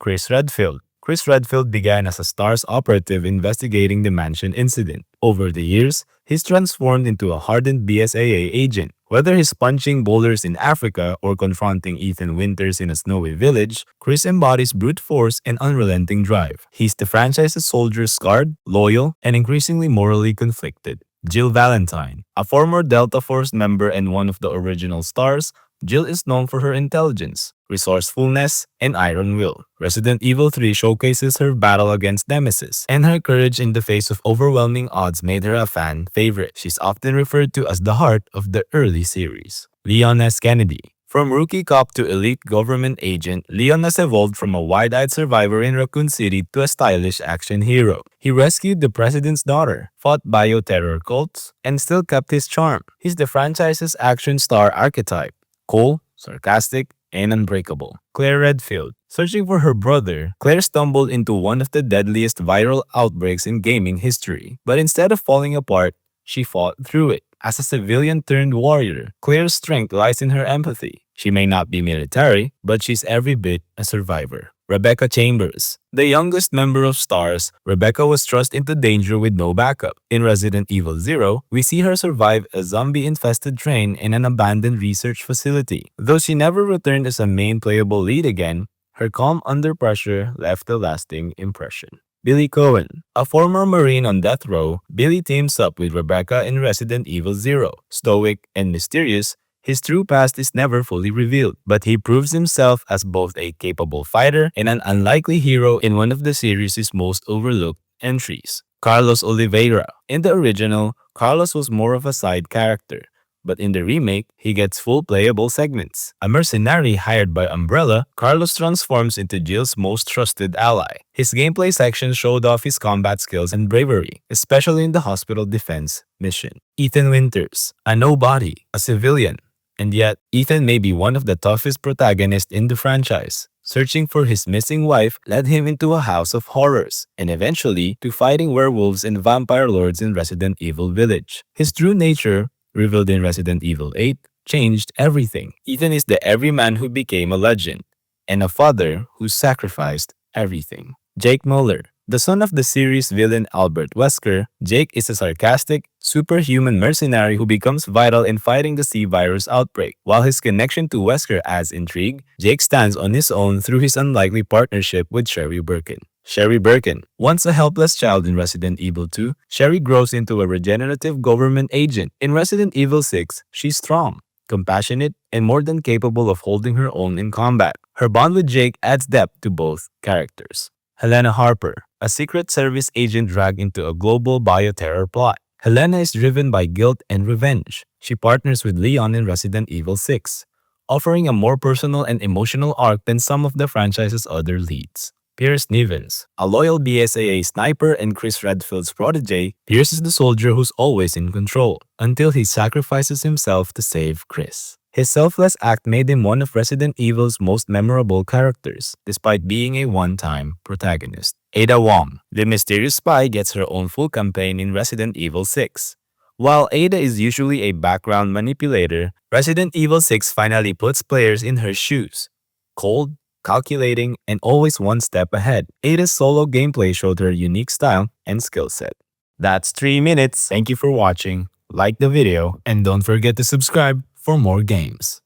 Chris Redfield. Chris Redfield began as a STARS operative investigating the mansion incident. Over the years, he's transformed into a hardened BSAA agent. Whether he's punching boulders in Africa or confronting Ethan Winters in a snowy village, Chris embodies brute force and unrelenting drive. He's the franchise's soldier scarred, loyal, and increasingly morally conflicted. Jill Valentine. A former Delta Force member and one of the original stars, Jill is known for her intelligence, resourcefulness, and iron will. Resident Evil 3 showcases her battle against Nemesis, and her courage in the face of overwhelming odds made her a fan favorite. She's often referred to as the heart of the early series. Leon S. Kennedy. From rookie cop to elite government agent, Leon has evolved from a wide-eyed survivor in Raccoon City to a stylish action hero. He rescued the president's daughter, fought bioterror cults, and still kept his charm. He's the franchise's action star archetype. Cool, sarcastic, and unbreakable. Claire Redfield. Searching for her brother, Claire stumbled into one of the deadliest viral outbreaks in gaming history. But instead of falling apart, she fought through it. As a civilian-turned-warrior, Claire's strength lies in her empathy. She may not be military, but she's every bit a survivor. Rebecca Chambers. The youngest member of STARS, Rebecca was thrust into danger with no backup. In Resident Evil 0, we see her survive a zombie-infested train in an abandoned research facility. Though she never returned as a main playable lead again, her calm under pressure left a lasting impression. Billy Cohen. A former Marine on death row, Billy teams up with Rebecca in Resident Evil 0. Stoic and mysterious, his true past is never fully revealed, but he proves himself as both a capable fighter and an unlikely hero in one of the series' most overlooked entries. Carlos Oliveira. In the original, Carlos was more of a side character, but in the remake, he gets full playable segments. A mercenary hired by Umbrella, Carlos transforms into Jill's most trusted ally. His gameplay section showed off his combat skills and bravery, especially in the hospital defense mission. Ethan Winters. A nobody, a civilian. And yet, Ethan may be one of the toughest protagonists in the franchise. Searching for his missing wife led him into a house of horrors, and eventually to fighting werewolves and vampire lords in Resident Evil Village. His true nature, revealed in Resident Evil 8, changed everything. Ethan is the everyman who became a legend, and a father who sacrificed everything. Jake Muller. The son of the series villain Albert Wesker, Jake is a sarcastic, superhuman mercenary who becomes vital in fighting the C-virus outbreak. While his connection to Wesker adds intrigue, Jake stands on his own through his unlikely partnership with Sherry Birkin. Sherry Birkin. Once a helpless child in Resident Evil 2, Sherry grows into a regenerative government agent. In Resident Evil 6, she's strong, compassionate, and more than capable of holding her own in combat. Her bond with Jake adds depth to both characters. Helena Harper, a Secret Service agent dragged into a global bioterror plot. Helena is driven by guilt and revenge. She partners with Leon in Resident Evil 6, offering a more personal and emotional arc than some of the franchise's other leads. Pierce Nivens. A loyal BSAA sniper and Chris Redfield's protege, Pierce is the soldier who's always in control, until he sacrifices himself to save Chris. His selfless act made him one of Resident Evil's most memorable characters, despite being a one-time protagonist. Ada Wong. The mysterious spy gets her own full campaign in Resident Evil 6. While Ada is usually a background manipulator, Resident Evil 6 finally puts players in her shoes. Cold, calculating, and always one step ahead, Ada's solo gameplay showed her unique style and skill set. That's 3 minutes. Thank you for watching. Like the video and don't forget to subscribe for more games.